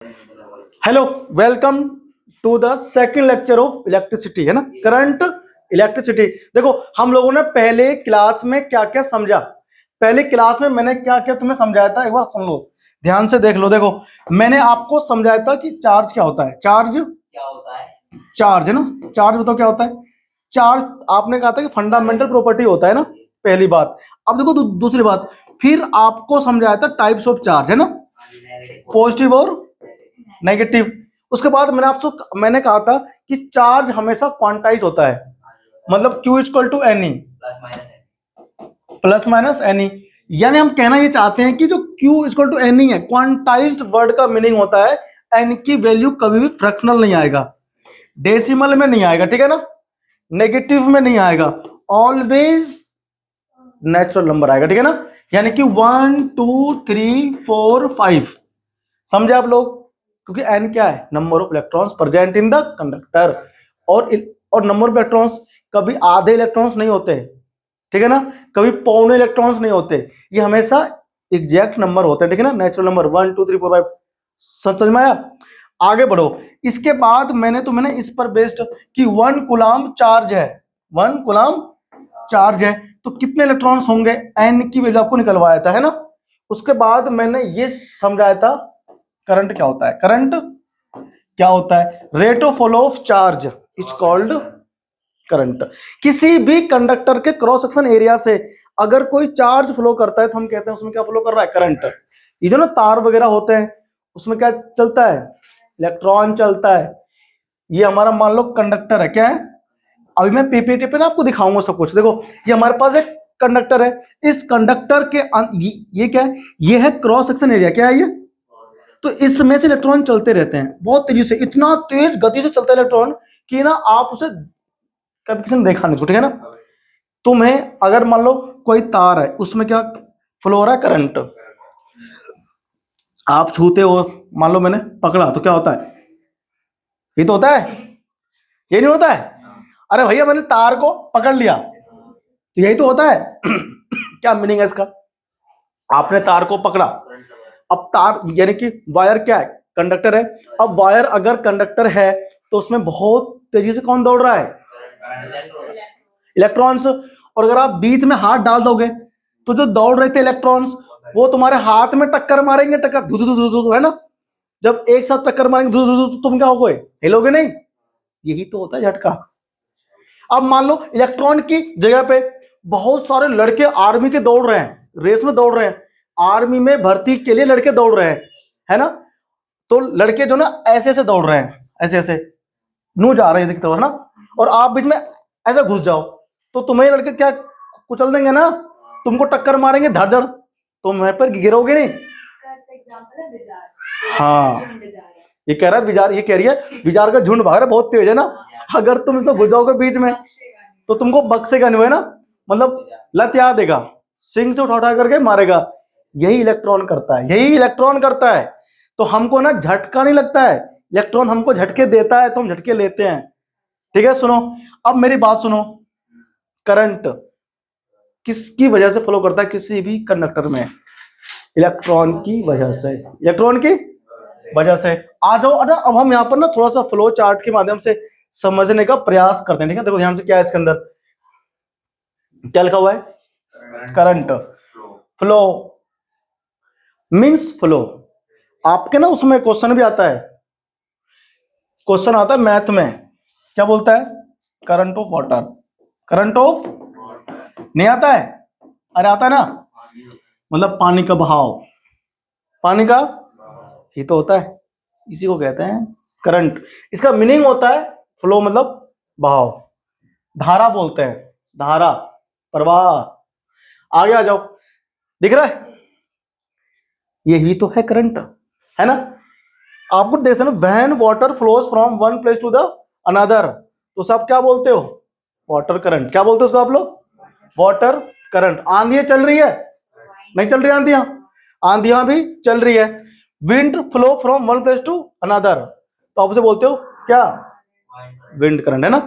Hello, welcome to the second lecture of electricity, है ना, current electricity. देखो, हम लोगों ने पहले क्लास में क्या क्या समझा। पहले क्लास में मैंने क्या क्या तुम्हें समझाया था, एक बार सुन लो, ध्यान से देख लो। देखो, मैंने आपको समझाया था कि चार्ज क्या होता है। चार्ज क्या होता है? चार्ज, है ना। चार्ज बताओ क्या होता है। चार्ज आपने कहा था कि फंडामेंटल प्रॉपर्टी होता है ना, पहली बात। अब देखो दूसरी बात, फिर आपको समझाया था टाइप्स ऑफ चार्ज, है ना, पॉजिटिव और नेगेटिव। उसके बाद मैंने कहा था कि चार्ज हमेशा क्वांटाइज होता है, मतलब Q equal to n e, plus minus n e. यानी हम कहना ये चाहते हैं कि जो Q equal to n e है, क्वांटाइज्ड वर्ड का मीनिंग होता है एन की वैल्यू कभी भी फ्रैक्शनल नहीं आएगा, डेसिमल में नहीं आएगा, ठीक है ना, नेगेटिव में नहीं आएगा, ऑलवेज नेचुरल नंबर आएगा, ठीक है ना। यानी कि 1 2 3 4 5, समझे आप लोग। क्योंकि एन क्या है, number of electrons present in the conductor. और नंबर ऑफ इलेक्ट्रॉन्स कभी आधे इलेक्ट्रॉन्स नहीं होते, ठीक है ना, कभी पौने इलेक्ट्रॉन्स नहीं होते, ये हमेशा एग्जैक्ट नंबर होते हैं, ठीक है ना, नेचुरल नंबर 1 2 3 4 5। समझ में आया। आगे बढ़ो। इसके बाद मैंने इस पर बेस्ड कि 1 कूलाम चार्ज है, 1 कूलाम चार्ज है, तो कितने इलेक्ट्रॉन्स होंगे, एन की वैल्यू आपको निकलवाया था, है ना। उसके बाद मैंने ये समझाया था करंट क्या होता है। करंट क्या होता है, rate of flow of charge is called current. किसी भी कंडक्टर के क्रॉस सेक्शन एरिया से अगर कोई चार्ज फ्लो करता है तो हम कहते हैं उसमें क्या फ्लो कर रहा है, करंट। ये जो ना तार वगैरह होते हैं उसमें क्या चलता है, इलेक्ट्रॉन चलता है। ये हमारा मान लो कंडक्टर है, क्या है, अभी मैं पीपीटी पे ना आपको दिखाऊंगा सब कुछ। देखो, ये हमारे पास एक कंडक्टर है, इस कंडक्टर के ये क्या है, ये है क्रॉस सेक्शन एरिया, क्या है ये। तो इसमें से इलेक्ट्रॉन चलते रहते हैं बहुत तेजी से, इतना तेज गति से चलता है इलेक्ट्रॉन कि ना आप उसे कभी किसी ने देखा नहीं, ठीक है ना। तुम्हें अगर मान लो कोई तार है, उसमें क्या फ्लो हो रहा है, करंट, आप छूते हो, मान लो मैंने पकड़ा तो क्या होता है, ये तो होता है, ये नहीं होता है। अरे भैया मैंने तार को पकड़ लिया तो यही तो होता है। क्या मीनिंग है इसका, आपने तार को पकड़ा, अब तार यानी कि वायर क्या है, कंडक्टर है। अब वायर अगर कंडक्टर है तो उसमें बहुत तेजी से कौन दौड़ रहा है, इलेक्ट्रॉन्स। और अगर आप बीच में हाथ डाल दोगे तो जो दौड़ रहे थे इलेक्ट्रॉन्स वो तुम्हारे हाथ में टक्कर मारेंगे, टक्कर धू धू धू धू, है ना। जब एक साथ टक्कर मारेंगे धू धू धू, तो तुम क्या होगे, हिलोगे नहीं। यही तो होता है झटका। अब मान लो इलेक्ट्रॉन की जगह पे बहुत सारे लड़के आर्मी के दौड़ रहे हैं, रेस में दौड़ रहे हैं, आर्मी में भर्ती के लिए लड़के दौड़ रहे हैं, है ना। तो लड़के जो ना ऐसे ऐसे दौड़ रहे हैं, ऐसे ऐसे नू जा रहे हैं दिखते हो, है ना। और आप बीच में ऐसे घुस जाओ तो तुम्हें लड़के क्या कुचल देंगे ना, तुमको टक्कर मारेंगे धड़ धड़, तुम वहां पर गिरोगे नहीं। हाँ, ये कह रहा है विजार, ये कह रही है विजार का झुंड भाग रहा है बहुत तेज, है ना। अगर तुम इसमें घुस जाओगे बीच में तो तुमको बक्सेगा नहीं, है ना, मतलब लत याद देगा, सिंग से उठा करके मारेगा। यही इलेक्ट्रॉन करता है, यही इलेक्ट्रॉन करता है। तो हमको ना झटका नहीं लगता है, इलेक्ट्रॉन हमको झटके देता है तो हम झटके लेते हैं, ठीक है। सुनो, अब मेरी बात सुनो, करंट किसकी वजह से फ्लो करता है किसी भी कंडक्टर में, इलेक्ट्रॉन की वजह से, इलेक्ट्रॉन की वजह से। आ जाओ, अरे अब हम यहाँ पर ना थोड़ा सा फ्लो चार्ट के माध्यम से समझने का प्रयास करते हैं, ठीक है। देखो ध्यान से, क्या है इसके अंदर, क्या लिखा हुआ है, करंट फ्लो मींस फ्लो। आपके ना उसमें क्वेश्चन भी आता है, क्वेश्चन आता है मैथ में, क्या बोलता है, current of water, current of, नहीं आता है, अरे आता है ना, मतलब पानी का बहाव, पानी का ही तो होता है, इसी को कहते हैं करंट। इसका मीनिंग होता है फ्लो, मतलब बहाव, धारा बोलते हैं, धारा, प्रवाह। आगे आ जाओ, दिख रहा है, यही तो है करंट, है ना। आपको देखते हैं when water flows from one place to the another, तो सब क्या बोलते हो, वाटर करंट। क्या बोलते हो उसको आप लोग, वाटर करंट। आंधियां चल रही है, नहीं चल रही आंधियां, आंधियां भी चल रही है। Wind flow from one place to another, तो आप उसे बोलते हो क्या, विंड करंट, है ना,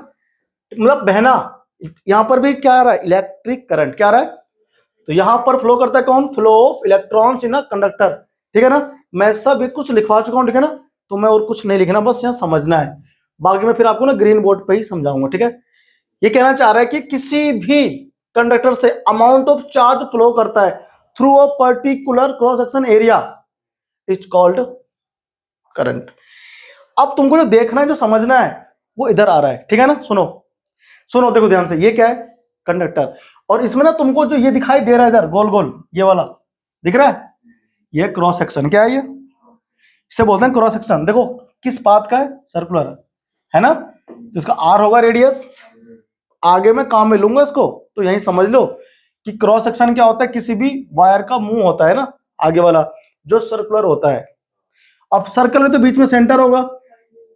मतलब बहना। यहां पर भी क्या आ रहा है, इलेक्ट्रिक करंट, क्या आ रहा है। तो यहां पर फ्लो करता है कौन, flow of electrons in a conductor, ठीक है ना। मैं सब एक कुछ लिखवा चुका हूं, ठीक है ना, तो मैं और कुछ नहीं लिखना, बस यहाँ समझना है। बाकी मैं फिर आपको ना ग्रीन बोर्ड पे ही समझाऊंगा, ठीक है। ये कहना चाह रहा है कि किसी भी कंडक्टर से अमाउंट ऑफ चार्ज फ्लो करता है through a particular cross section area is called current. अब तुमको जो देखना है, जो समझना है, वो इधर आ रहा है, ठीक है ना। सुनो सुनो, देखो ध्यान से, ये क्या है, कंडक्टर। और इसमें ना तुमको जो ये दिखाई दे रहा है इधर गोल गोल, ये वाला दिख रहा है, ये क्रॉस सेक्शन। क्या है ये? इसे बोलते हैं क्रॉस सेक्शन। देखो किस पाथ का है, सर्कुलर है ना, तो इसका आर होगा रेडियस। आगे मैं काम में लूंगा इसको, तो यही समझ लो कि क्रॉस सेक्शन क्या होता है, किसी भी वायर का मुंह होता है ना, आगे वाला जो सर्कुलर होता है। अब सर्कल में तो बीच में सेंटर होगा,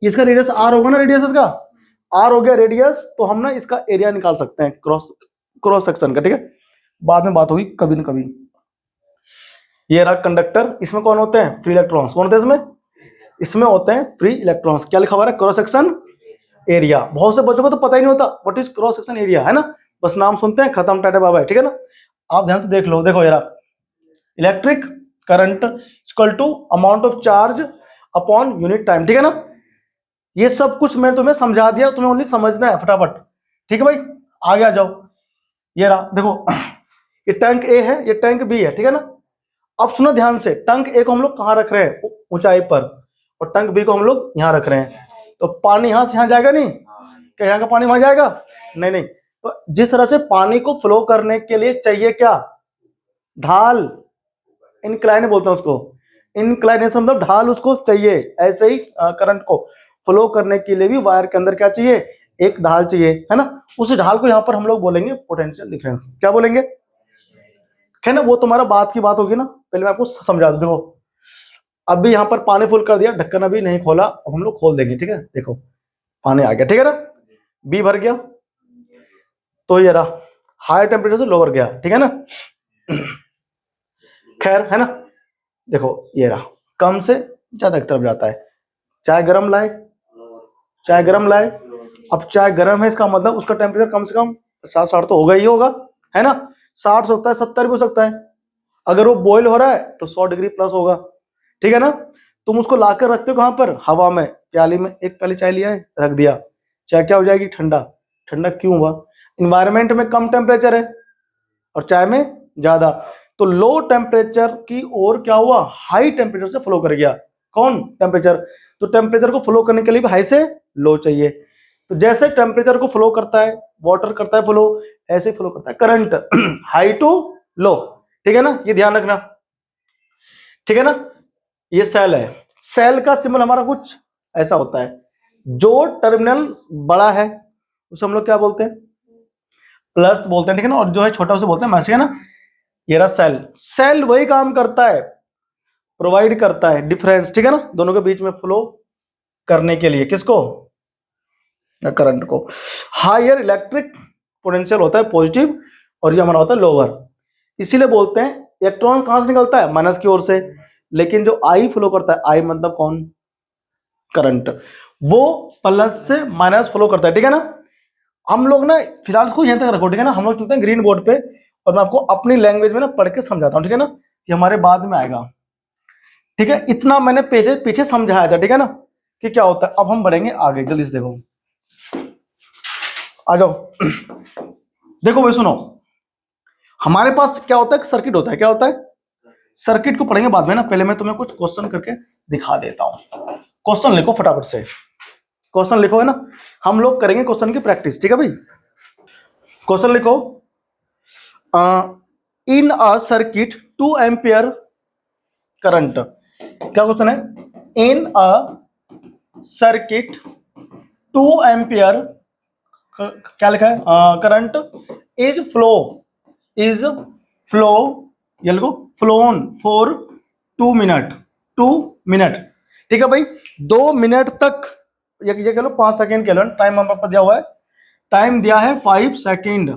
इसका रेडियस आर होगा ना, रेडियस इसका आर हो गया रेडियस, तो हम ना इसका एरिया निकाल सकते हैं क्रॉस सेक्शन का, ठीक है। बाद में बात होगी कभी न कभी। ये रहा कंडक्टर, इसमें कौन होते हैं, फ्री इलेक्ट्रॉन्स। कौन होते हैं इसमें? इसमें होते हैं फ्री इलेक्ट्रॉन्स। क्या लिखा हुआ है, क्रॉस सेक्शन एरिया। बहुत से बच्चों को तो पता ही नहीं होता what is cross section area, है ना, बस नाम सुनते हैं, खत्म, टाटा बाय बाय, ठीक है ना। आप ध्यान से देख लो, देखो यार, electric current equal to amount of charge upon unit time, ठीक है ना। ये सब कुछ मैं तुम्हें समझा दिया, तुम्हें ओनली समझना है फटाफट, ठीक है भाई। आगे आ जाओ, ये रहा देखो, ये टैंक ए है, ये टैंक बी है, ठीक है ना। अब सुनो ध्यान से, टैंक ए को हम लोग कहाँ रख रहे हैं, ऊंचाई पर, और टैंक बी को हम लोग यहाँ रख रहे हैं। तो पानी यहां से यहां जाएगा नहीं, क्या यहाँ का पानी वहां जाएगा? नहीं नहीं। तो जिस तरह से पानी को फ्लो करने के लिए चाहिए क्या, ढाल, इनक्लाइन बोलते हैं उसको, इनक्लाइनेशन मतलब ढाल उसको चाहिए, ऐसे ही करंट को फ्लो करने के लिए भी वायर के अंदर क्या चाहिए, एक ढाल चाहिए, है ना। उस ढाल को यहाँ पर हम लोग बोलेंगे पोटेंशियल डिफरेंस। क्या बोलेंगे, है ना। वो तुम्हारा बात की बात होगी ना, पहले मैं आपको समझा दूं। देखो अभी यहाँ पर पानी फुल कर दिया, ढक्कन अभी नहीं खोला, अब हम लोग खोल देंगे, ठीक है। देखो पानी आ गया, ठीक है ना, बी भर गया, तो ये रहा हायर टेम्परेचर से लोअर गया, ठीक है ना। खैर, है ना, देखो ये रहा कम से ज्यादा की तरफ जाता है। चाय गर्म लाए, चाय गर्म लाए, अब चाय गर्म है, इसका मतलब उसका टेम्परेचर कम से कम 50-60 तो होगा ही होगा, है ना। 60 हो सकता है, 70 भी हो सकता है। अगर वो बॉयल हो रहा है तो 100 डिग्री प्लस होगा, ठीक है ना। तुम उसको लाकर रखते हो कहां पर, हवा में, प्याली में, एक प्याली चाय लिया है, रख दिया, चाय क्या हो जाएगी, ठंडा। ठंडा क्यों हुआ, इन्वायरमेंट में कम टेम्परेचर है और चाय में ज्यादा, तो लो टेम्परेचर की ओर क्या हुआ, हाई टेम्परेचर से फ्लो कर गया। कौन, टेम्परेचर। तो टेम्परेचर को फ्लो करने के लिए भी हाई से लो चाहिए। तो जैसे टेम्परेचर को फ्लो करता है वाटर, करता है फ्लो, ऐसे फ्लो करता है करंट, हाई टू लो, ठीक है ना, ये ध्यान रखना, ठीक है ना। ये सेल है, सेल का सिंबल हमारा कुछ ऐसा होता है, जो टर्मिनल बड़ा है उसे हम लोग क्या बोलते हैं, प्लस बोलते हैं, ठीक है ना, और जो है छोटा उसे बोलते हैं माइनस, है ना। ये रहा सेल, सेल वही काम करता है, प्रोवाइड करता है डिफरेंस, ठीक है ना, दोनों के बीच में फ्लो करने के लिए, किसको, करंट को। हायर इलेक्ट्रिक पोटेंशियल होता है पॉजिटिव, और ये हमारा होता है लोअर, इसीलिए बोलते हैं इलेक्ट्रॉन कहां से निकलता है, माइनस की ओर से, लेकिन जो आई फ्लो करता है, आई मतलब कौन, करंट, वो प्लस से माइनस फ्लो करता है, ठीक है ना। हम लोग ना फिलहाल इसको यहां तक रखो, ठीक है ना, हम लोग चलते हैं ग्रीन बोर्ड पे, और मैं आपको अपनी लैंग्वेज में ना पढ़ के समझाता हूं, ठीक है ना, कि हमारे बाद में आएगा, ठीक है। इतना मैंने पीछे पीछे समझाया था, ठीक है ना, कि क्या होता है। अब हम बढ़ेंगे आगे, जल्दी से देखो, आ जाओ। देखो भाई सुनो, हमारे पास क्या होता है, सर्किट होता है, क्या होता है, सर्किट को पढ़ेंगे बाद में ना, पहले मैं तुम्हें कुछ क्वेश्चन करके दिखा देता हूं। क्वेश्चन लिखो फटाफट से, क्वेश्चन लिखो, है ना, हम लोग करेंगे क्वेश्चन की प्रैक्टिस, ठीक है भाई। क्वेश्चन लिखो, in a circuit 2 ampere current, क्या क्वेश्चन है, इन अ सर्किट 2 एम्पियर, क्या लिखा है, current is flow, is flow, ये लिखो फ्लोन फॉर 2 मिनट, 2 मिनट, ठीक है भाई। 2 मिनट तक, ये कह लो 5 सेकेंड कह लो, टाइम हमारे पास दिया हुआ है, टाइम दिया है 5 सेकेंड,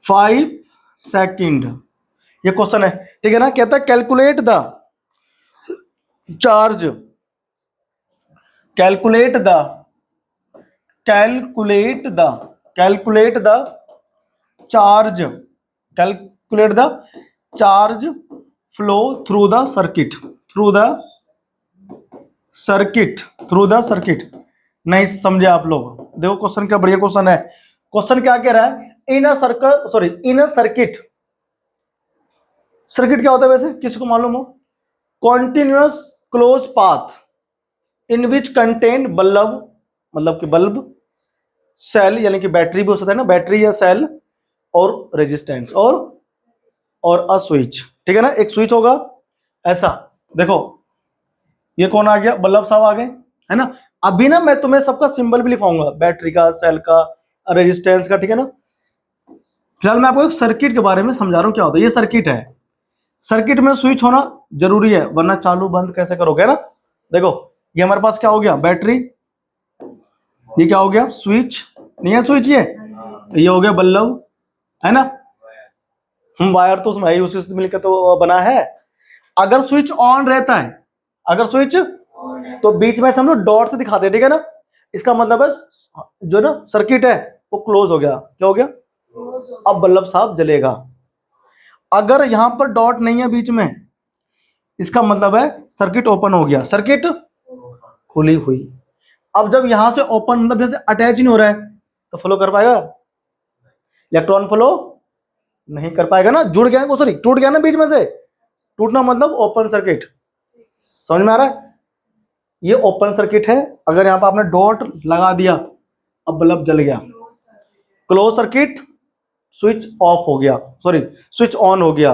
5 सेकेंड, ये क्वेश्चन है, ठीक है ना। कहता है calculate the charge, calculate the, calculate the, calculate the charge, calculate the charge flow through the circuit, through the circuit. नहीं समझे आप लोग? देखो क्वेश्चन क्या बढ़िया क्वेश्चन है। क्वेश्चन क्या कह रहा है? In a circle, sorry in a circuit, circuit क्या होता है वैसे किसी को मालूम हो? Continuous close path in which contain bulb, मतलब कि बल्ब, सेल यानी कि बैटरी भी हो सकता है ना, बैटरी या सेल, और रेजिस्टेंस, और अ स्विच, ठीक है ना, एक स्विच होगा ऐसा। देखो ये कौन आ गया? बल्ब साहब आ गए, है ना। अभी ना मैं तुम्हें सबका सिंबल भी लिखवाऊंगा, बैटरी का, सेल का, रेजिस्टेंस का, ठीक है ना। फिलहाल मैं आपको एक सर्किट के बारे में समझा रहा हूं क्या होता है। ये सर्किट है, सर्किट में स्विच होना जरूरी है, वरना चालू बंद कैसे करोगे ना। देखो ये हमारे पास क्या हो गया? बैटरी। ये क्या हो गया? स्विच। नहीं है स्विच, ये हो गया बल्ब, है ना। हम वायर तो उसमें ही उसी से मिलकर तो बना है। अगर स्विच ऑन रहता है, अगर स्विच, तो बीच में से हम लोग डॉट से दिखाते हैं, ठीक है ना। इसका मतलब है जो ना सर्किट है वो क्लोज हो गया। क्या हो गया? अब बल्ब साहब जलेगा। अगर यहां पर डॉट नहीं है बीच में, इसका मतलब है सर्किट ओपन हो गया, सर्किट खुली हुई। अब जब यहां से ओपन, मतलब जैसे अटैच नहीं हो रहा है, तो फ्लो कर पाएगा? इलेक्ट्रॉन फ्लो नहीं कर पाएगा ना, जुड़ गया, सॉरी टूट गया ना बीच में से। टूटना मतलब ओपन सर्किट। समझ में आ रहा है? ये ओपन सर्किट है। अगर यहां पर आपने डॉट लगा दिया, अब बल्ब जल गया। क्लोज सर्किट, स्विच ऑफ हो गया, सॉरी स्विच ऑन हो गया।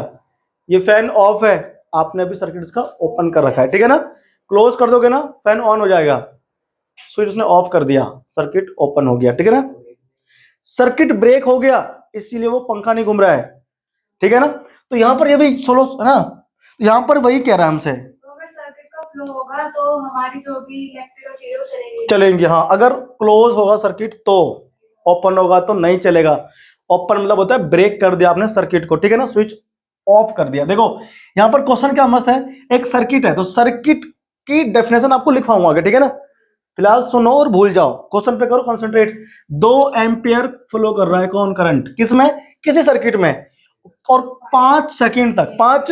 ये फैन ऑफ है, आपने अभी सर्किट इसका ओपन कर रखा है, ठीक है ना। क्लोज कर दोगे ना, फैन ऑन हो जाएगा। स्विच उसने ऑफ कर दिया, सर्किट ओपन हो गया, ठीक है ना। सर्किट ब्रेक हो गया, इसीलिए वो पंखा नहीं घूम रहा है, ठीक है ना। तो यहां पर ये भी सोलो है ना, तो यहां पर वही कह रहा है हमसे, अगर सर्किट का फ्लो होगा तो हमारी जो भी इलेक्ट्रिकल चीजें चलेंगी। चलेंगे, हाँ। अगर क्लोज होगा सर्किट तो, ओपन होगा तो नहीं चलेगा। ओपन मतलब होता है ब्रेक कर दिया आपने सर्किट को, ठीक है ना, स्विच ऑफ कर दिया। देखो यहां पर क्वेश्चन क्या मस्त है, एक सर्किट है तो सर्किट की डेफिनेशन आपको लिखवाऊंगा आगे, ठीक है ना। फिलहाल सुनो और भूल जाओ, क्वेश्चन पे करो कंसंट्रेट। 2 एम्पियर फ्लो कर रहा है कौन? करंट। किसमें? किसी सर्किट में। और 5 सेकंड तक, 5,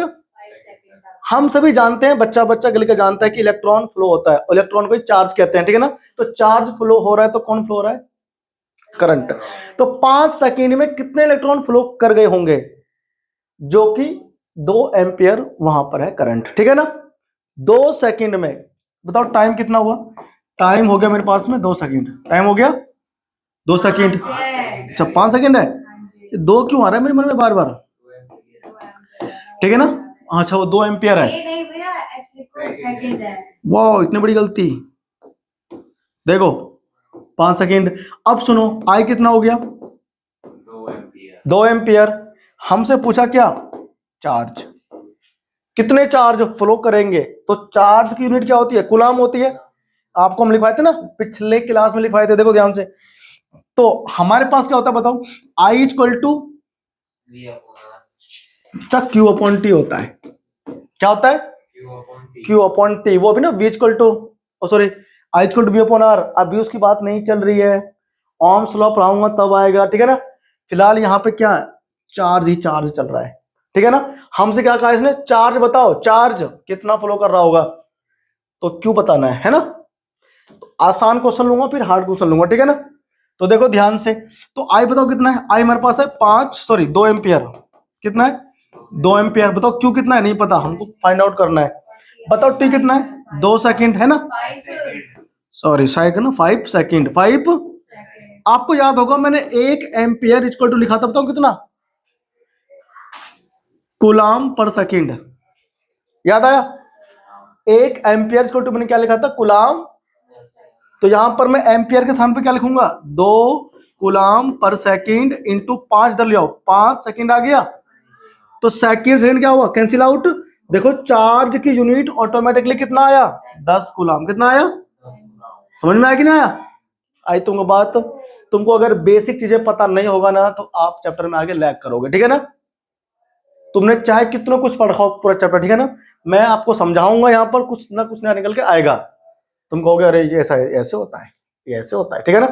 हम सभी जानते हैं, बच्चा बच्चा गल के जानता है कि इलेक्ट्रॉन फ्लो होता है, इलेक्ट्रॉन को चार्ज कहते हैं, ठीक है ना। तो चार्ज फ्लो हो रहा है तो कौन फ्लो हो रहा है? करंट। तो 5 सेकंड में कितने इलेक्ट्रॉन फ्लो कर गए होंगे? जो कि 2 एम्पियर वहां पर है करंट, ठीक है ना। 2 सेकंड में बताओ टाइम कितना हुआ? टाइम हो गया मेरे पास में 2 सेकंड, टाइम हो गया 2 सेकंड। अच्छा 5 सेकंड है, ये 2 क्यों आ रहा है मेरे मन में बार बार? ठीक है ना। अच्छा वो 2 एम्पियर है। नहीं भैया, सेकंड है। वाह इतनी बड़ी गलती। देखो 5 सेकंड। अब सुनो आई कितना हो गया? 2 एम्पियर। हमसे पूछा क्या? चार्ज। कितने चार्ज फ्लो करेंगे? तो चार्ज की यूनिट क्या होती है? कूलाम होती है। आपको हम लिखवाए थे ना, पिछले क्लास में लिखवाए थे, देखो ध्यान से। तो हमारे पास क्या होता है बताओ? I equal to Q upon T होता है। क्या होता है? Q upon T. वो अभी ना V equal to, sorry I equal to V upon R, अभी उसकी बात नहीं चल रही है, ओम्स लॉ पढ़ाऊंगा तब आएगा, ठीक है ना। फिलहाल यहाँ पे क्या है? चार्ज ही चार्ज चल रहा है, ठीक है ना। हमसे क्या कहा इसने? चार्ज बताओ, चार्ज कितना फ्लो कर रहा होगा, तो क्यों बताना है ना। तो आसान क्वेश्चन लूंगा फिर हार्ड क्वेश्चन लूंगा, ठीक है ना। तो देखो ध्यान से, तो आई बताओ कितना है? आई हमारे पास है 2 एम्पियर। कितना है? 2 एम्पियर। बताओ क्यू कितना है? नहीं पता, हमको फाइंड आउट करना है। बताओ टी कितना है? 2 सेकंड, है ना। Sorry second, 5 second, 5। आपको याद होगा मैंने 1 एम्पियर इक्वल टू लिखा था, बताओ कितना? कूलाम पर सेकंड। याद आया? 1 एम्पियर इक्वल टू मैंने क्या लिखा था? कूलाम। तो यहां पर मैं एम्पियर के स्थान पर क्या लिखूंगा? 2 कूलाम पर सेकंड इंटू 5 डल जाओ, 5 सेकंड आ गया। तो सेकंड सेकंड क्या हुआ? Cancel out. देखो चार्ज की यूनिट ऑटोमेटिकली कितना आया? 10 कूलाम। कितना आया? समझ में आया कि ना आया? आई तुमको बात। तुमको अगर बेसिक चीजें पता नहीं होगा ना, तो आप चैप्टर में आगे लैग करोगे, ठीक है ना। तुमने चाहे कितना कुछ पढ़ा हो पूरा चैप्टर, ठीक है ना, मैं आपको समझाऊंगा, यहाँ पर कुछ ना कुछ नया निकल के आएगा। तुम कहोगे अरे ये ऐसा ऐसे होता है, ये ऐसे होता है, ठीक है ना।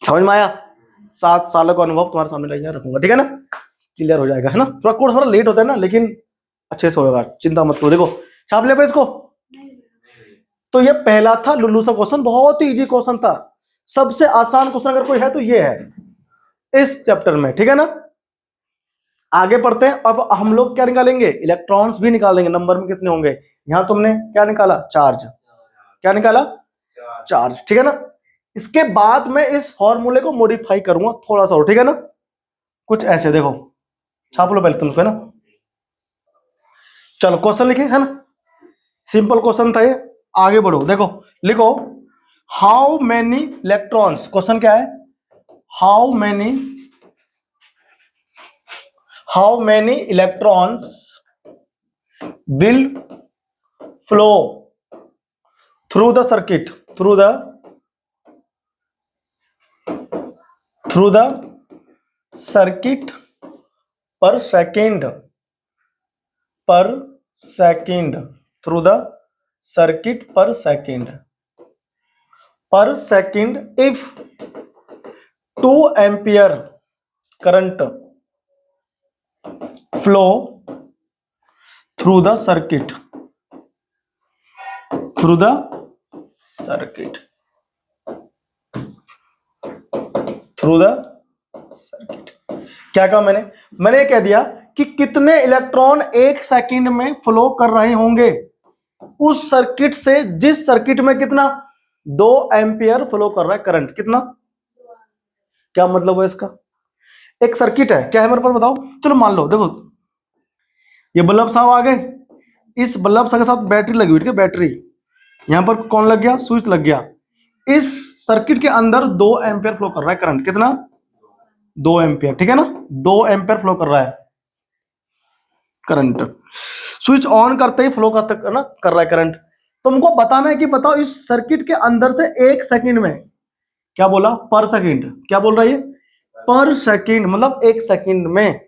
समझ में आया? 7 सालों का अनुभव तुम्हारे सामने लेके रखूंगा, ठीक है ना। क्लियर हो जाएगा, है ना। थोड़ा कोर्स थोड़ा लेट होता है ना, लेकिन अच्छे से होगा, चिंता मत करो। देखो छाप ले पे इसको। तो ये पहला था लुल्लू सा क्वेश्चन, बहुत ही इजी क्वेश्चन था, सबसे आसान क्वेश्चन अगर कोई है तो ये है इस चैप्टर में, ठीक है ना। आगे पढ़ते हैं। अब हम लोग क्या निकालेंगे, इलेक्ट्रॉन्स भी निकालेंगे, नंबर में कितने होंगे। यहां तुमने क्या निकाला, चार्ज, क्या निकाला, चार्ज, ठीक है ना। इसके बाद मैं इस फॉर्मूले को मॉडिफाई करूंगा थोड़ा सा, ठीक है ना। कुछ ऐसे देखो, छाप लो पहले तुमको, है ना। चलो क्वेश्चन लिखे, है ना, सिंपल क्वेश्चन था ये। आगे बढ़ो, देखो लिखो, हाउ मेनी इलेक्ट्रॉन्स, क्वेश्चन क्या है, how many electrons will flow through the circuit, through the circuit पर सेकेंड, थ्रू द सर्किट पर second if 2 ampere current flow through the circuit, क्या कहा मैंने ये कह दिया कि कितने इलेक्ट्रॉन एक सेकंड में फ्लो कर रहे होंगे उस सर्किट से, जिस सर्किट में कितना 2 एम्पियर फ्लो कर रहा है करंट, कितना, क्या मतलब है इसका। एक सर्किट है, क्या है मेरे पास बताओ। चलो मान लो, देखो ये बल्ब साहब आ गए, इस बल्ब साहब के साथ बैटरी लगी हुई, ठीक है, बैटरी, यहां पर कौन लग गया, स्विच लग गया। इस सर्किट के अंदर 2 एम्पियर फ्लो कर रहा है करंट, कितना, 2 एम्पियर, ठीक है ना, 2 एम्पियर फ्लो कर रहा है करंट। स्विच ऑन करते ही फ्लो कर रहा है करंट। तुमको बताना है कि बताओ इस सर्किट के अंदर से एक सेकंड में, क्या बोला, पर सेकंड, क्या बोल रहा है ये, पर सेकंड, मतलब एक सेकंड में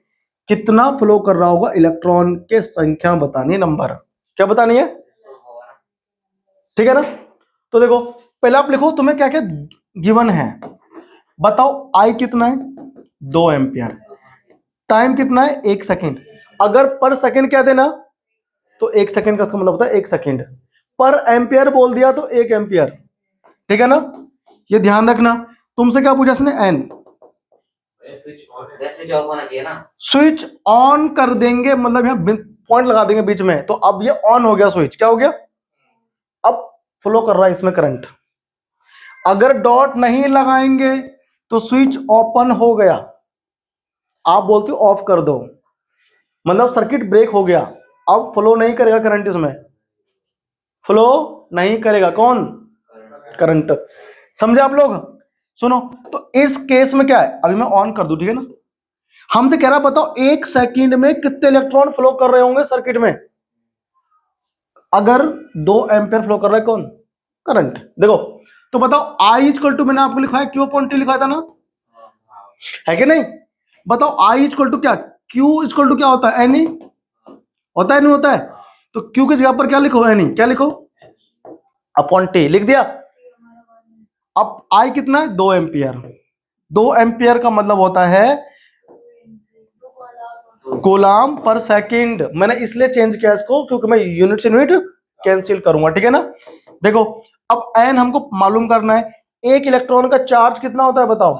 कितना फ्लो कर रहा होगा इलेक्ट्रॉन के संख्या बतानी है, नंबर क्या बतानी है, ठीक है ना। तो देखो पहले आप लिखो तुम्हें क्या क्या गिवन है, बताओ आई कितना है, 2 एम्पियर, टाइम कितना है, 1 सेकंड। अगर पर सेकंड क्या देना, तो 1 सेकंड का मतलब होता है 1 सेकंड, पर एम्पियर बोल दिया तो 1 एम्पियर, ठीक है ना। ये ध्यान रखना। तुमसे क्या पूछा इसने, एन, स्विच ऑन कर देंगे, मतलब यहां पॉइंट लगा देंगे बीच में, तो अब ये ऑन हो गया स्विच, क्या हो गया, अब फ्लो कर रहा है इसमें करंट। अगर डॉट नहीं लगाएंगे तो स्विच ओपन हो गया, आप बोलते हो ऑफ कर दो, मतलब सर्किट ब्रेक हो गया, अब फ्लो नहीं करेगा करंट, इसमें फ्लो नहीं करेगा, कौन, करंट। समझे आप लोग। सुनो, तो इस केस में क्या है, अभी मैं ऑन कर दूं, ठीक है ना, हमसे कह रहा बताओ 1 सेकंड में कितने इलेक्ट्रॉन फ्लो कर रहे होंगे सर्किट में। अगर 2 एम्पियर फ्लो कर रहा है कौन, करंट। देखो तो बताओ आई इक्वल टू, मैंने आपको लिखा है क्यू अपॉन टी लिखा था ना, है कि नहीं। बताओ आई इक्वल टू क्या, क्यू इक्वल टू क्या होता है, एनी होता है, नहीं होता है। तो क्यू की जगह पर क्या लिखो, एनी, क्या लिखो, अपॉन टी लिख दिया। अब आई कितना है, 2 एम्पियर, 2 एम्पियर का मतलब होता है कूलम पर सेकंड। मैंने इसलिए चेंज किया इसको क्योंकि मैं यूनिट से यूनिट कैंसिल करूंगा, ठीक है ना। देखो अब एन हमको मालूम करना है, एक इलेक्ट्रॉन का चार्ज कितना होता है बताओ,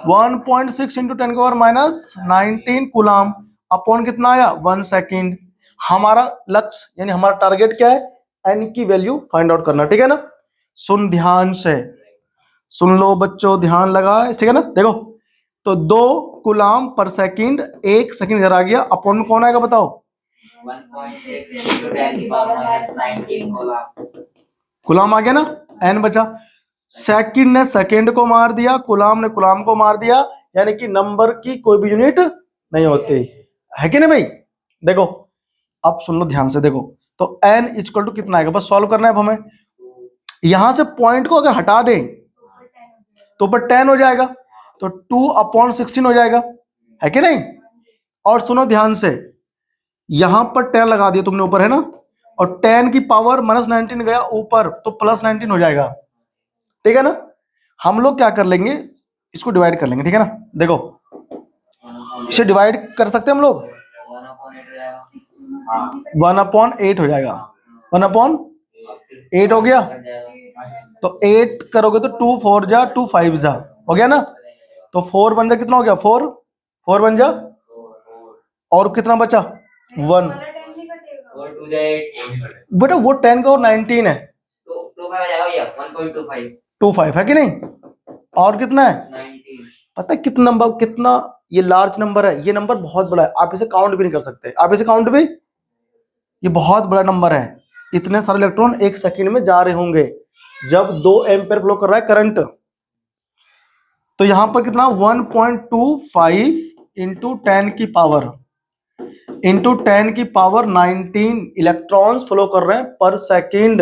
1.6 इंटू 10 की पावर माइनस 19 कूलम, अपॉन कितना आया, 1 सेकंड। हमारा लक्ष्य यानी हमारा टारगेट क्या है, एन की वैल्यू फाइंड आउट करना, ठीक है ना। सुन ध्यान से, सुन लो बच्चों, ध्यान लगा, ठीक है ना। देखो तो 2 कूलम पर सेकंड, 1 सेकंड इधर आ गया, अपॉन में कौन आएगा बताओ, 1.6 into 10 की पावर minus 19 कूलम आ गया ना, एन बचा। सेकंड ने सेकंड को मार दिया, कूलम ने कूलम को मार दिया, यानी कि नंबर की कोई भी यूनिट नहीं होती, है कि नहीं भाई। देखो अब सुन लो ध्यान से, देखो तो n इक्वल टू कितना आएगा, बस सॉल्व करना है अब हमें। यहां से पॉइंट को अगर हटा दें तो ऊपर 10 हो जाएगा, तो 2/16 हो जाएगा, है कि नहीं। और सुनो ध्यान से, यहां पर 10 लगा दिया तुमने ऊपर, है ना, और 10 की पावर -19 गया ऊपर, तो +19 हो जाएगा, ठीक है ना। हम लोग क्या कर लेंगे, इसको डिवाइड कर लेंगे, ठीक है ना। देखो इसे डिवाइड कर सकते हैं हम लोग, 1/8 हो जाएगा, 1/8 हो गया। तो 8 करोगे तो 2 4 जा 2 5 जा, हो गया ना। तो 4 बन जा, कितना हो गया 4 4 बन जा, और कितना बचा 1। बेटा वो 10 का और 19 है, 25 है कि नहीं, और कितना है, पता है कितना नंबर, कितना ये लार्ज नंबर है, ये नंबर बहुत बड़ा है, आप इसे काउंट भी नहीं कर सकते, आप इसे काउंट भी, ये बहुत बड़ा नंबर है। इतने सारे इलेक्ट्रॉन एक सेकंड में जा रहे होंगे जब 2 एम्पीयर फ्लो कर रहा है करंट। तो यहां पर कितना 1.25 इंटू 10 की पावर 19 इलेक्ट्रॉन्स फ्लो कर रहे हैं पर सेकंड।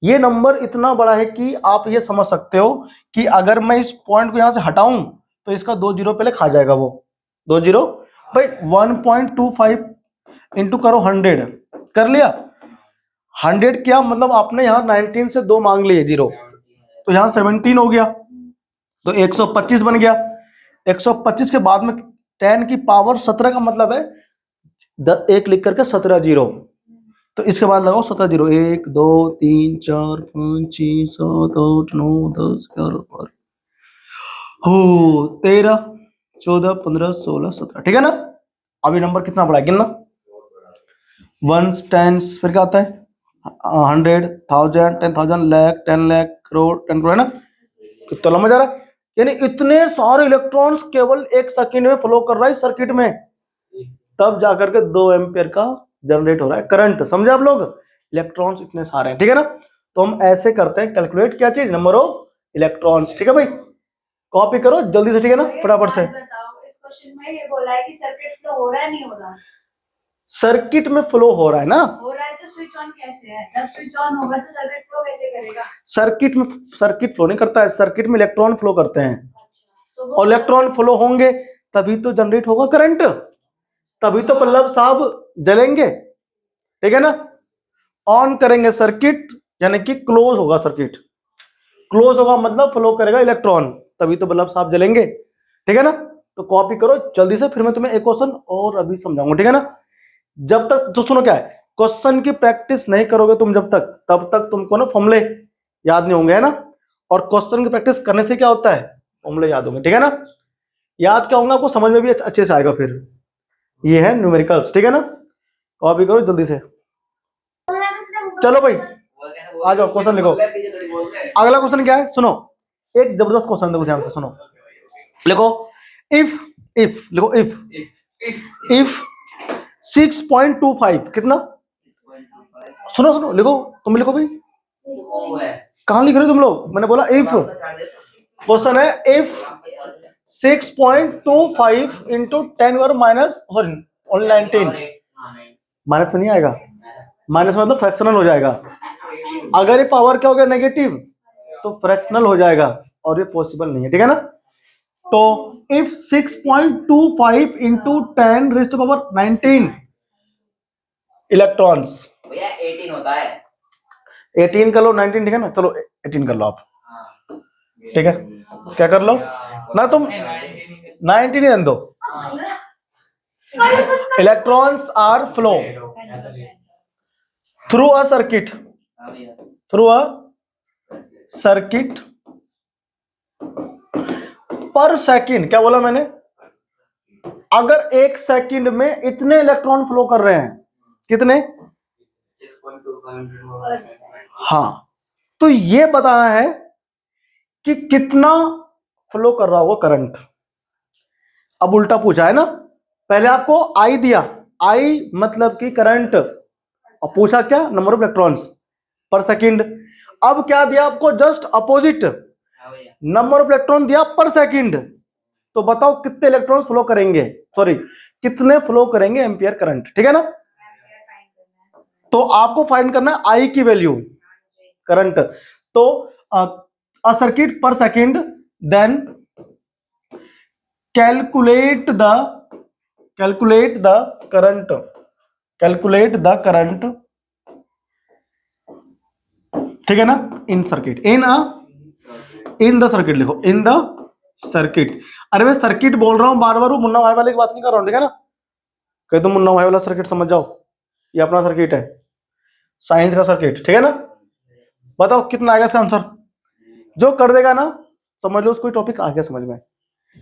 ये नंबर इतना बड़ा है कि आप ये समझ सकते हो कि अगर मैं इस पॉइंट को यहां से हटाऊं तो इसका 2 जीरो पहले खा जाएगा, वो 2 जीरो भाई 1.25 इंटू करो 100, कर लिया 100 क्या मतलब आपने यहाँ 19 से 2 मांग लिए जीरो, तो यहाँ 17 हो गया, तो 125 बन गया। 125 के बाद में 10 की पावर 17 का मतलब है एक लिख करके 17 जीरो, तो इसके बाद लगाओ 17 जीरो, 1 2 3 4 5 6 7 8 9 10 11 12 हो 13 14 15 16 17, ठीक है ना। अभी नंबर कितना बड़ा है गिनना, 1 10 फिर क्या आता है 100 1000 10,000 लाख 10 लाख करोड़ 10 करोड़, है ना। कितना लंबा जा रहा है, यानी इतने सारे इलेक्ट्रॉन्स केवल एक सेकंड में फ्लो कर रहा है सर्किट में, तब जाकर के 2 एम्पियर का जनरेट हो रहा है करंट। समझे आप लोग, इलेक्ट्रॉन्स इतने सारे हैं, ठीक है ना। तो हम ऐसे करते हैं कैलकुलेट, क्या चीज, नंबर ऑफ इलेक्ट्रॉन्स, ठीक है भाई। कॉपी करो जल्दी से, ठीक है ना, फटाफट से। बताओ इस क्वेश्चन में ये बोला है कि सर्किट फ्लो हो रहा है नहीं हो रहा, सर्किट में फ्लो हो रहा है ना, हो रहा है तो स्विच ऑन कैसे है, जब स्विच ऑन होगा तो सर्किट फ्लो कैसे करेगा। सर्किट फ्लो नहीं करता है, सर्किट में इलेक्ट्रॉन फ्लो करते हैं, तो और इलेक्ट्रॉन फ्लो होंगे तभी तो जनरेट होगा करंट, तभी तो बल्ब साहब जलेंगे, ठीक है ना। ऑन करेंगे सर्किट यानी कि क्लोज होगा सर्किट, क्लोज होगा मतलब फ्लो करेगा इलेक्ट्रॉन, तभी तो बल्ब साहब जलेंगे, ठीक है ना। तो कॉपी करो जल्दी से, फिर मैं तुम्हें एक क्वेश्चन और अभी समझाऊंगा, ठीक है ना। जब तक तो सुनो क्या है, क्वेश्चन की प्रैक्टिस नहीं करोगे तुम जब तक, तब तक तुमको ना फॉर्मूले याद नहीं होंगे, है ना। और क्वेश्चन की प्रैक्टिस करने से क्या होता है, फॉर्मूले याद होंगे, ठीक है ना। याद क्या होगा आपको, समझ में भी अच्छे से आएगा फिर। ये है न्यूमेरिकल्स, ठीक है ना। कॉपी करो जल्दी से, चलो भाई आ जाओ, क्वेश्चन लिखो। अगला क्वेश्चन क्या है सुनो, एक जबरदस्त क्वेश्चन देखो ध्यान से सुनो, लिखो इफ लिखो इफ 6.25 कितना, सुनो लिखो, तुम लिखो भाई, कहां लिख रहे हो तुम लोग, मैंने बोला इफ, क्वेश्चन है इफ 6.25 इंटू 10 और माइनस सॉरी ओनली 19, माइनस में नहीं आएगा, माइनस मतलब फ्रैक्शनल हो जाएगा, अगर ये पावर क्या हो गया नेगेटिव तो फ्रैक्शनल हो जाएगा, और ये पॉसिबल नहीं है, ठीक है ना। तो if 6.25 into 10 raise to power 19 electrons, भैया 18 होता है, 18 कर लो 19, ठीक है ना, चलो 18 कर लो आप, ठीक है, क्या कर लो ना तुम 19 ही रहने दो। Electrons are flow through a circuit, per second, क्या बोला मैंने, अगर एक सेकंड में इतने इलेक्ट्रॉन फ्लो कर रहे हैं, कितने, 6.25, हाँ, तो ये बताना है कि कितना फ्लो कर रहा होगा करंट। अब उल्टा पूछा है ना, पहले आपको आई दिया, आई मतलब कि करंट, और पूछा क्या, नंबर ऑफ इलेक्ट्रॉन्स पर सेकंड। अब क्या दिया आपको, just opposite, number of electron दिया पर सेकंड, तो बताओ कितने इलेक्ट्रॉन्स फ्लो करेंगे, सॉरी कितने फ्लो करेंगे एम्पियर करंट, ठीक है ना। तो आपको फाइंड करना है आई की वैल्यू करंट, तो a circuit per second, then calculate the current, ठीक है ना, in circuit, in the circuit लिखो, इन द सर्किट। अरे मैं सर्किट बोल रहा हूँ बार बार, वो मुन्ना भाई वाले की बात नहीं कर रहा हूँ, ठीक है ना। कहे तो मुन्ना भाई वाला सर्किट समझ जाओ, ये अपना सर्किट है, साइंस का सर्किट, ठीक है ना। बताओ कितना आएगा इसका आंसर। जो कर देगा ना, समझ लो उसको टॉपिक आ गया समझ में।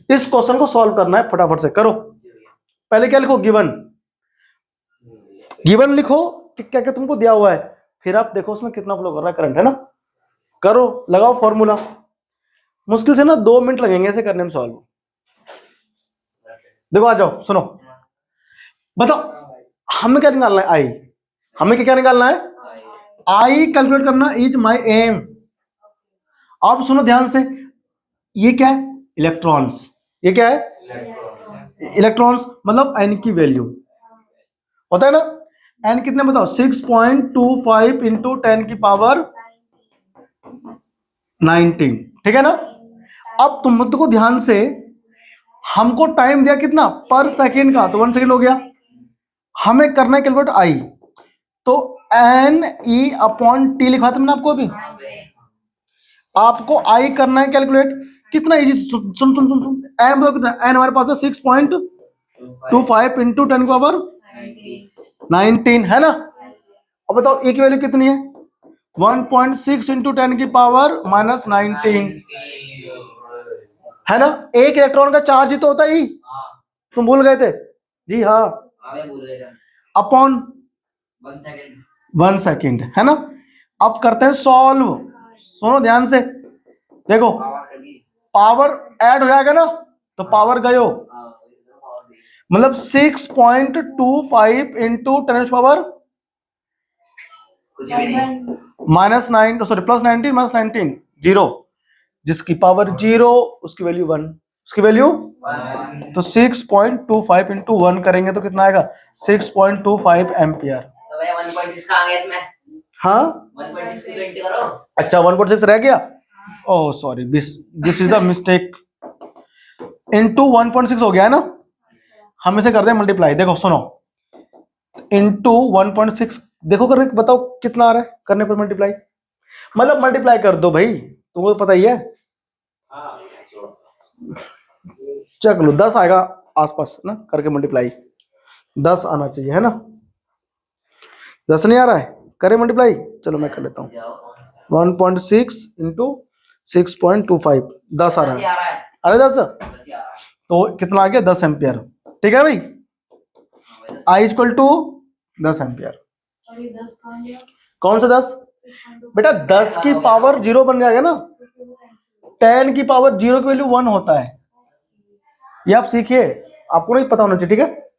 इस क्वेश्चन को सॉल्व करना है, फटाफट से करो। पहले क्या लिखो, गिवन। गिवन लिखो कि क्या क्या तुमको दिया हुआ है, फिर आप देखो उसमें कितना फ्लो कर रहा है करंट, है ना। करो, लगाओ फॉर्मूला। मुश्किल से ना 2 मिनट लगेंगे ऐसे करने में सॉल्व। देखो आ जाओ, सुनो, बताओ हमें क्या निकालना है, आई। हमें क्या निकालना है, आई कैलकुलेट करना इज माई एम। अब सुनो ध्यान से, ये क्या है, इलेक्ट्रॉन्स। ये क्या है, इलेक्ट्रॉन्स, मतलब एन की वैल्यू होता है ना। एन कितने बताओ, 6.25 इंटू 10 की पावर 19, ठीक है ना। अब तुम को ध्यान से, हमको टाइम दिया कितना पर सेकेंड का, तो 1 सेकेंड हो गया। हमें करना है कैलकुलेट आई, तो एन ई अपॉन टी लिखा था मैंने आपको अभी। आपको आई करना है कैलकुलेट, कितना इजी, सुन सुन सुन सुन, एन बताओ कितना, एन हमारे पास है 6.25 इंटू 10 की पावर 19, है ना। अब बताओ ए की वैल्यू कितनी है, 1.6 इंटू 10 की पावर -19, है ना। एक इलेक्ट्रॉन का चार्ज ही तो होता है ई, तुम भूल गए थे जी, हाँ अपॉन 1 सेकेंड, है ना। अब करते हैं सॉल्व, सुनो ध्यान से, देखो पावर ऐड हो जाएगा ना, तो पावर गयो, मतलब 6.25 इंटू 10 पावर -9, सॉरी +19 -19 0, जिसकी पावर 0 उसकी वैल्यू 1, उसकी वैल्यू तो 6.25 इंटू 1 करेंगे तो कितना आएगा, 6.25 एम्पियर। तो भैया 1.6 कहाँ गया इसमें? हाँ 1.6 की तो एंट्री करो। अच्छा 1.6 रह गया, oh sorry, this is the mistake, into 1.6 हो गया है ना। हम इसे कर दें मल्टीप्लाई, देखो सुनो, इंटू 1.6, देखो कर बताओ कितना आ रहा है करने पर मल्टीप्लाई, मतलब मल्टीप्लाई कर दो भाई, तुमको तो पता ही है। चलो 10 आएगा आसपास ना, करके मल्टीप्लाई 10 आना चाहिए, है ना। 10 नहीं आ रहा है, करें मल्टीप्लाई, चलो मैं कर लेता हूँ। 1.6 इंटू 6.25, 10 आ रहा है, अरे 10, तो कितना आ गया, 10 एम्पियर, ठीक है भाई। आई इक्वल टू 10 एम्पियर। कौन सा 10 बेटा, 10 की पावर 0 बन जाएगा ना, 10 की पावर 0 की वैल्यू 1 होता है, ये आप सीखिए, आपको नहीं पता होना चाहिए, ठीक है।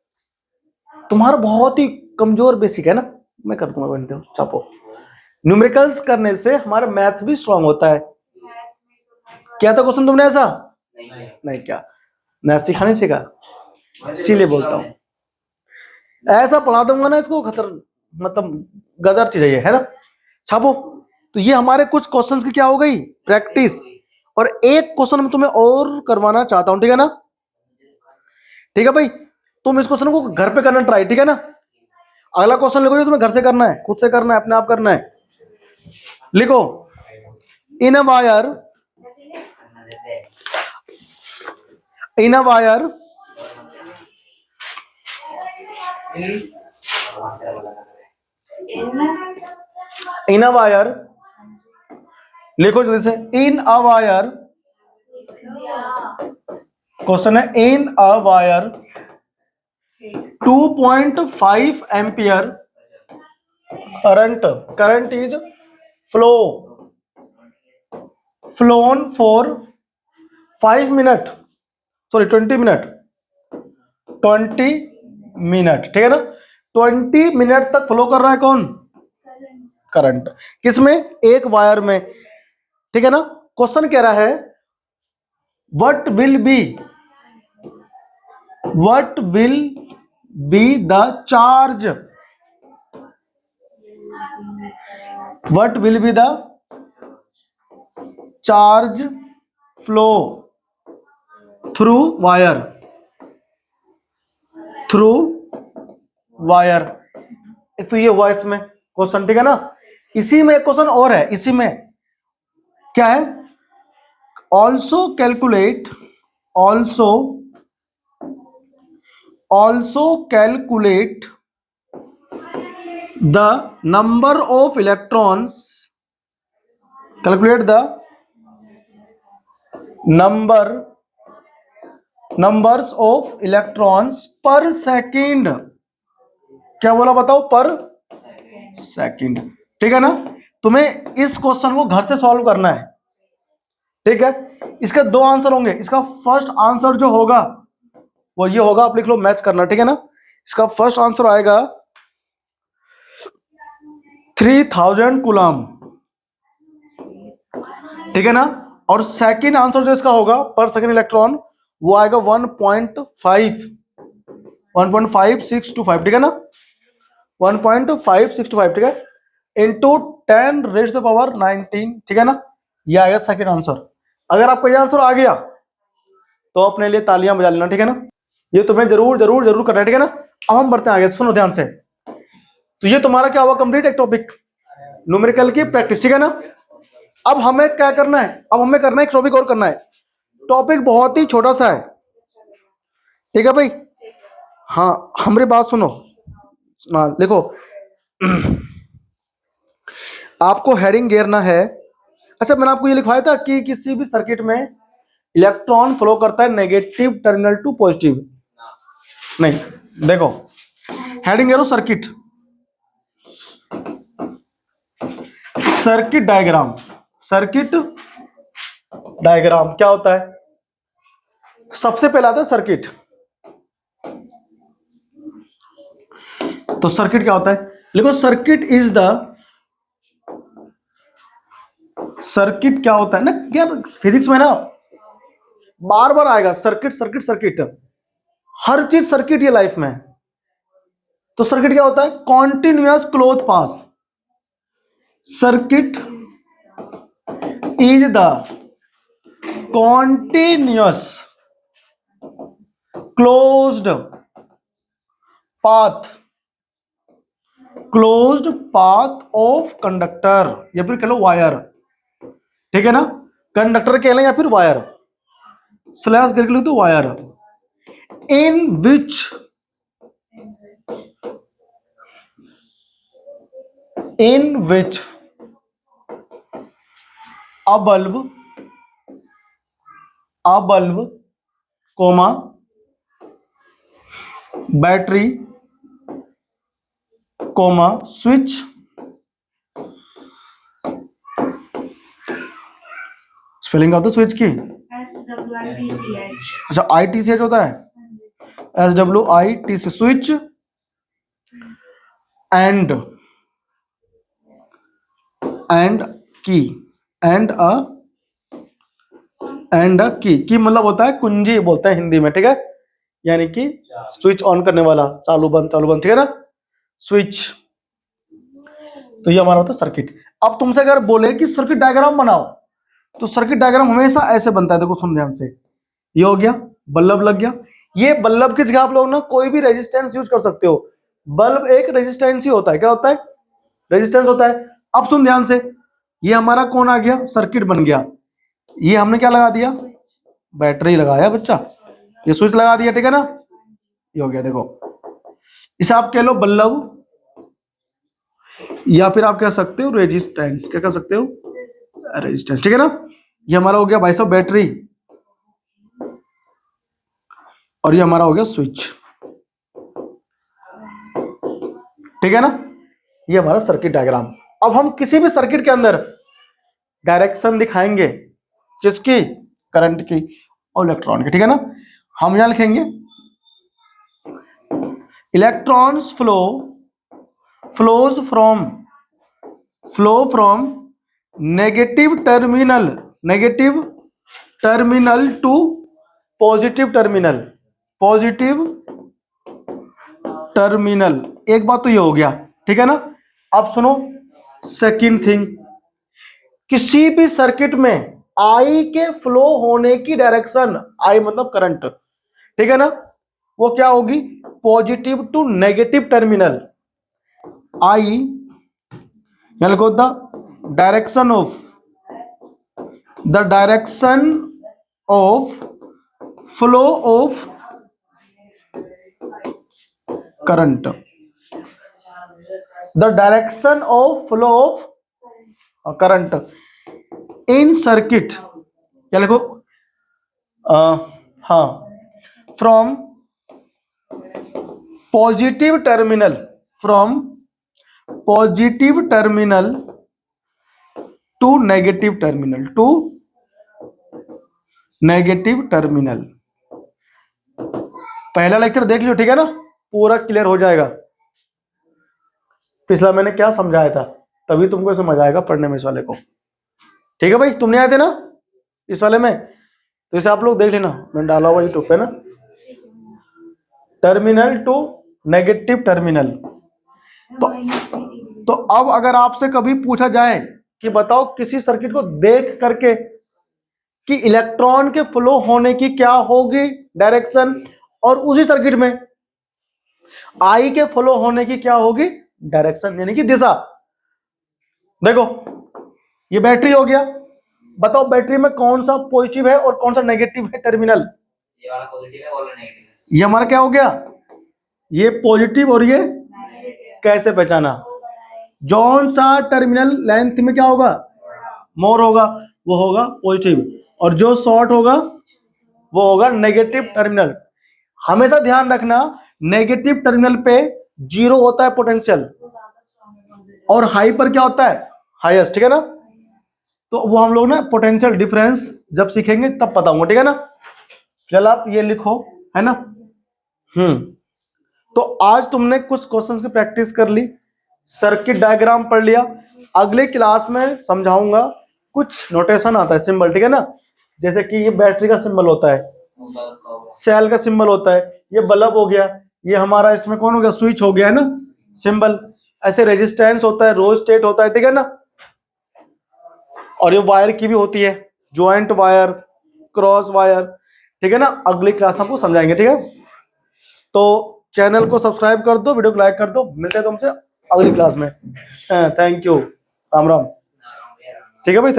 तुम्हारा बहुत ही कमजोर बेसिक है ना, मैं कर दूंगा, बनते हो चापो। न्यूमेरिकल्स करने से हमारा मैथ्स भी स्ट्रांग होता है। क्या था क्वेश्चन तुमने ऐसा नहीं क्या, मैथ्स सिखा नहीं सीखा, इसीलिए बोलता हूँ। ऐसा पढ़ा दूंगा ना इसको, खतर मतलब गदर चीज है ना। छापो, तो ये हमारे कुछ क्वेश्चंस की क्या हो गई प्रैक्टिस, और एक क्वेश्चन मैं तुम्हें और करवाना चाहता हूं, ठीक है ना। ठीक है भाई, तुम इस क्वेश्चन को घर पे करना ट्राई, ठीक है ना। अगला क्वेश्चन लिखो, ये तुम्हें घर से करना है, खुद से करना है, अपने आप करना है। लिखो, in a wire, in a wire in a wire, लिखो जल्दी से, इन अ वायर, क्वेश्चन है in a wire 2.5 ampere current is flown for 5 minute, sorry 20 minute, 20 minute, ठीक है ना। 20 मिनट तक फ्लो कर रहा है कौन, करंट, किसमें, एक वायर में, ठीक है ना। क्वेश्चन कह रहा है what will be the charge, what will be the charge flow through wire, एक तो ये हुआ इसमें क्वेश्चन, ठीक है ना। इसी में एक क्वेश्चन और है, इसी में क्या है, also calculate also calculate the number of electrons, calculate the numbers of electrons per second. क्या बोला बताओ? पर सेकंड। ठीक है ना? तुम्हें इस क्वेश्चन को घर से सॉल्व करना है। ठीक है, इसके दो आंसर होंगे। इसका फर्स्ट आंसर जो होगा वो ये होगा, आप लिख लो मैच करना। ठीक है ना? इसका फर्स्ट आंसर आएगा 3000 कूलम। ठीक है ना? और सेकंड आंसर जो इसका होगा पर सेकंड इलेक्ट्रॉन, वो आएगा 1.5625। ठीक है ना? 1.5625। ठीक है, इंटू 10⁻19। ठीक है ना? ये आएगा सेकंड आंसर। अगर आपको ये आंसर आ गया तो अपने लिए तालियां बजा लेना। ठीक है ना? ये तुम्हें जरूर जरूर जरूर करना है। ठीक है ना? अब हम बढ़ते हैं आगे, सुनो ध्यान से। तो ये तुम्हारा क्या हुआ? कंप्लीट एक टॉपिक, न्यूमेरिकल की प्रैक्टिस। ठीक है ना? अब हमें क्या करना है? अब हमें करना है एक टॉपिक और करना है। टॉपिक बहुत ही छोटा सा है। ठीक है भाई? हाँ, हमारी बात सुनो। देखो, आपको हेडिंग घेरना है। अच्छा, मैंने आपको ये लिखवाया था कि किसी भी सर्किट में इलेक्ट्रॉन फ्लो करता है नेगेटिव टर्मिनल टू पॉजिटिव। नहीं, देखो हेडिंग घेरो circuit, circuit diagram. Circuit diagram क्या होता है? सबसे पहले आता है सर्किट। तो सर्किट क्या होता है? देखो, सर्किट इज द, सर्किट क्या होता है ना यार, फिजिक्स में ना बार बार आएगा सर्किट सर्किट सर्किट, हर चीज सर्किट है लाइफ में। तो सर्किट क्या होता है? Continuous close pass. Circuit is the continuous closed path of conductor, या फिर कह लो वायर। ठीक है ना? कंडक्टर कह लें या फिर वायर, स्लैश करके लिख दो wire. In which a bulb comma battery comma switch spelling आता है स्विच की? SWITCH। अच्छा, ITCH होता है? SWITC, स्विच एंड की, एंड अ की मतलब होता है कुंजी, बोलते हैं हिंदी में। ठीक है? यानी कि स्विच ऑन करने वाला, चालू बंद चालू बंद। ठीक है ना? स्विच। तो ये हमारा होता है सर्किट। अब तुमसे अगर बोले कि सर्किट डायग्राम बनाओ, तो सर्किट डायग्राम हमेशा ऐसे बनता है। देखो सुन ध्यान से, ये हो गया, बल्ब लग गया। ये बल्ब की जगह आप लोग ना कोई भी रेजिस्टेंस यूज कर सकते हो। बल्ब एक रेजिस्टेंस ही होता है। क्या होता है? रेजिस्टेंस होता है। अब सुन ध्यान से, ये हमारा कौन आ गया? सर्किट बन गया। ये हमने क्या लगा दिया? बैटरी लगाया बच्चा, ये स्विच लगा दिया। ठीक है ना? ये हो गया। देखो, इसे आप कह लो बल्ब, या फिर आप कह सकते हो रेजिस्टेंस। क्या कह सकते हो? रेजिस्टेंस। ठीक है ना? ये हमारा हो गया भाई साहब बैटरी, और ये हमारा हो गया स्विच। ठीक है ना? ये हमारा सर्किट डायग्राम। अब हम किसी भी सर्किट के अंदर डायरेक्शन दिखाएंगे, किसकी? करंट की और इलेक्ट्रॉन की। ठीक है ना? हम यहां लिखेंगे electrons flow from negative terminal to positive terminal. एक बात तो ये हो गया। ठीक है ना? अब सुनो सेकंड थिंग, किसी भी सर्किट में आई के फ्लो होने की डायरेक्शन, आई मतलब करंट। ठीक है ना? वो क्या होगी? Positive to negative terminal. आई यहां लिखो the direction of flow of current, the direction of flow of current in circuit, क्या लिखो, हाँ, from positive terminal, from positive terminal to negative terminal, to negative terminal. पहला लेक्चर देख लियो, ठीक है ना, पूरा क्लियर हो जाएगा। पिछला मैंने क्या समझाया था, तभी तुमको समझ आएगा पढ़ने में इस वाले को। ठीक है भाई, तुम नहीं आए थे ना इस वाले में, तो इसे आप लोग देख लेना, मैंने डाला हुआ यूट्यूब पे ना, टर्मिनल टू नेगेटिव टर्मिनल। तो अब अगर आपसे कभी पूछा जाए कि बताओ किसी सर्किट को देख करके कि इलेक्ट्रॉन के फ्लो होने की क्या होगी डायरेक्शन, और उसी सर्किट में आई के फ्लो होने की क्या होगी डायरेक्शन, यानी कि दिशा। देखो ये बैटरी हो गया, बताओ बैटरी में कौन सा पॉजिटिव है और कौन सा नेगेटिव है टर्मिनल। ये वाला पॉजिटिव है और वाला नेगेटिव है। ये हमारा क्या हो गया, ये पॉजिटिव और ये कैसे पहचाना, जौन सा टर्मिनल लेंथ में क्या होगा मोर होगा वो होगा पॉजिटिव, और जो शॉर्ट होगा वो होगा नेगेटिव टर्मिनल। हमेशा ध्यान रखना नेगेटिव टर्मिनल पे जीरो होता है पोटेंशियल, और हाई पर क्या होता है हाईएस्ट, ठीक है ना। तो वो हम लोग ना पोटेंशियल डिफरेंस जब सीखेंगे तब पता होगा, ठीक है ना। चल आप ये लिखो, है ना। तो आज तुमने कुछ क्वेश्चंस की प्रैक्टिस कर ली, सर्किट डायग्राम पढ़ लिया। अगले क्लास में समझाऊंगा, कुछ नोटेशन आता है सिंबल, ठीक है ना, जैसे कि ये बैटरी का सिंबल होता है, सेल का सिंबल होता है, ये बल्ब हो गया, ये हमारा इसमें कौन हो गया स्विच हो गया, है ना सिंबल। ऐसे रेजिस्टेंस होता है, रो स्टेट होता है, ठीक है ना। और ये वायर की भी होती है, ज्वाइंट वायर, क्रॉस वायर, ठीक है ना। अगली क्लास हमको समझाएंगे, ठीक है। तो चैनल को सब्सक्राइब कर दो, वीडियो को लाइक कर दो, मिलते हैं तुमसे अगली क्लास में। Thank you, Ram Ram. ठीक है भाई, थैंक